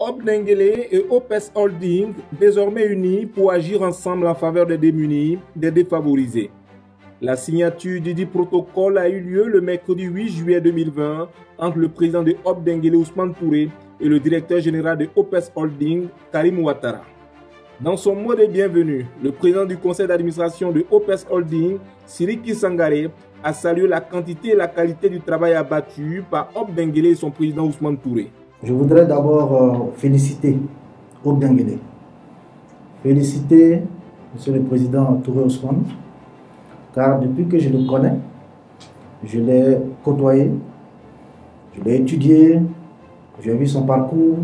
Hope Dengele et OPES Holding, désormais unis pour agir ensemble en faveur des démunis, des défavorisés. La signature du dit protocole a eu lieu le mercredi 8 juillet 2020 entre le président de Hope Dengele Ousmane Touré et le directeur général de OPES Holding, Karim Ouattara. Dans son mot de bienvenue, le président du conseil d'administration de OPES Holding, Sidiki Sangaré, a salué la quantité et la qualité du travail abattu par Hope Dengele et son président Ousmane Touré. Je voudrais d'abord féliciter Hope Dengele, féliciter M. le Président Touré Ousmane, car depuis que je le connais, je l'ai côtoyé, je l'ai étudié, j'ai vu son parcours,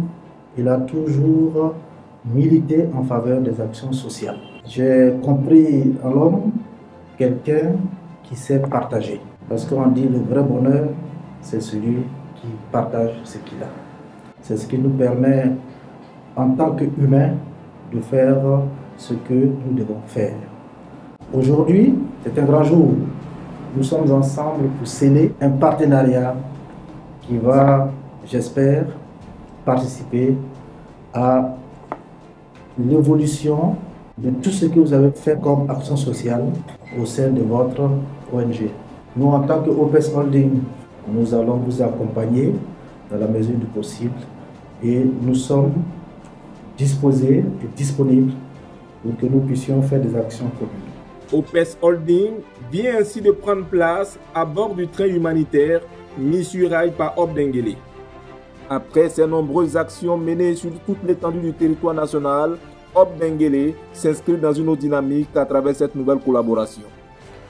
il a toujours milité en faveur des actions sociales. J'ai compris en l'homme quelqu'un qui sait partager, parce qu'on dit le vrai bonheur, c'est celui qui partage ce qu'il a. C'est ce qui nous permet, en tant qu'humains, de faire ce que nous devons faire. Aujourd'hui, c'est un grand jour. Nous sommes ensemble pour sceller un partenariat qui va, j'espère, participer à l'évolution de tout ce que vous avez fait comme action sociale au sein de votre ONG. Nous, en tant que OPES Holding, nous allons vous accompagner dans la mesure du possible et nous sommes disposés et disponibles pour que nous puissions faire des actions communes. OPES Holding vient ainsi de prendre place à bord du train humanitaire mis sur rail par Hope Dengele. Après ces nombreuses actions menées sur toute l'étendue du territoire national, Hope Dengele s'inscrit dans une autre dynamique à travers cette nouvelle collaboration.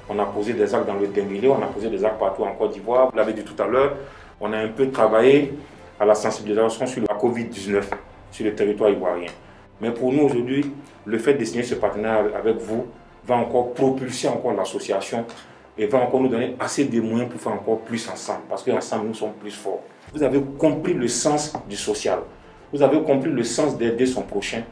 On a posé des actes dans le Dengele, on a posé des actes partout en Côte d'Ivoire. Vous l'avez dit tout à l'heure, on a un peu travaillé à la sensibilisation sur la Covid-19 sur le territoire ivoirien. Mais pour nous aujourd'hui, le fait de signer ce partenariat avec vous va encore propulser encore l'association et va encore nous donner assez de moyens pour faire encore plus ensemble, parce qu'ensemble nous sommes plus forts. Vous avez compris le sens du social, vous avez compris le sens d'aider son prochain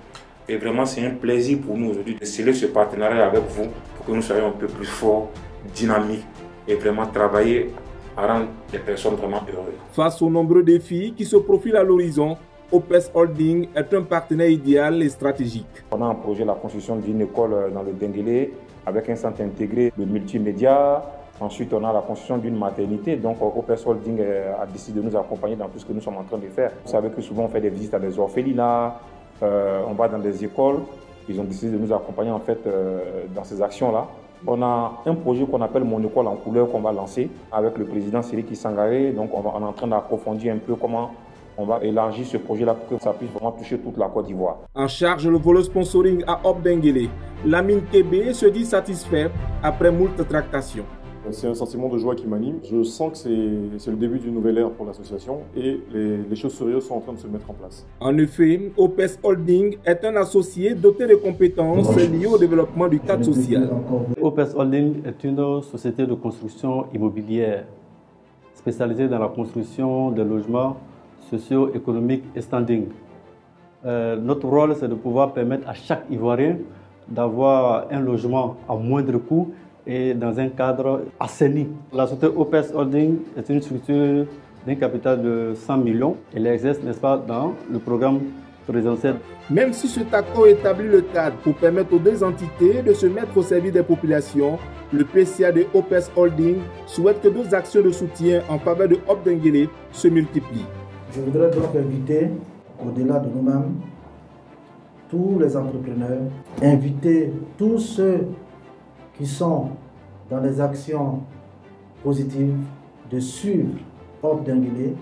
et vraiment c'est un plaisir pour nous aujourd'hui de sceller ce partenariat avec vous pour que nous soyons un peu plus forts, dynamiques et vraiment travailler à rendre les personnes vraiment heureuses. Face aux nombreux défis qui se profilent à l'horizon, OPES Holding est un partenaire idéal et stratégique. On a un projet, la construction d'une école dans le Dengele avec un centre intégré de multimédia. Ensuite, on a la construction d'une maternité. Donc, OPES Holding a décidé de nous accompagner dans tout ce que nous sommes en train de faire. Vous savez que souvent, on fait des visites à des orphelinats, on va dans des écoles. Ils ont décidé de nous accompagner en fait dans ces actions-là. On a un projet qu'on appelle Mon école en couleur qu'on va lancer avec le président Sidiki Sangaré. Donc, on est en train d'approfondir un peu comment on va élargir ce projet-là pour que ça puisse vraiment toucher toute la Côte d'Ivoire. En charge le volet sponsoring à Hope Dengele, Lamine Kébé se dit satisfait après moult tractations. C'est un sentiment de joie qui m'anime. Je sens que c'est le début d'une nouvelle ère pour l'association et les choses sérieuses sont en train de se mettre en place. En effet, OPES Holding est un associé doté de compétences liées au développement du cadre social. OPES Holding est une société de construction immobilière spécialisée dans la construction de logements socio-économiques et standing. Notre rôle, c'est de pouvoir permettre à chaque Ivoirien d'avoir un logement à moindre coût et dans un cadre assaini. La société OPES Holding est une structure d'un capital de 100 millions. Elle exerce, n'est-ce pas, dans le programme présidentiel. Même si cet accord établit le cadre pour permettre aux deux entités de se mettre au service des populations, le PCA de OPES Holding souhaite que d'autres actions de soutien en faveur de Hope Dengele se multiplient. Je voudrais donc inviter, au-delà de nous-mêmes, tous les entrepreneurs, inviter tous ceux qui sont dans les actions positives de suivre Hope Dengele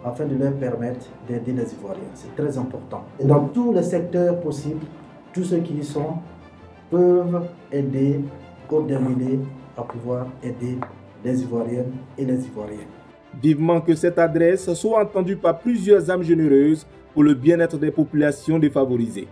afin de leur permettre d'aider les Ivoiriens. C'est très important. Et dans tous les secteurs possibles, tous ceux qui y sont peuvent aider Hope Dengele à pouvoir aider les Ivoiriennes et les Ivoiriens. Vivement que cette adresse soit entendue par plusieurs âmes généreuses pour le bien-être des populations défavorisées.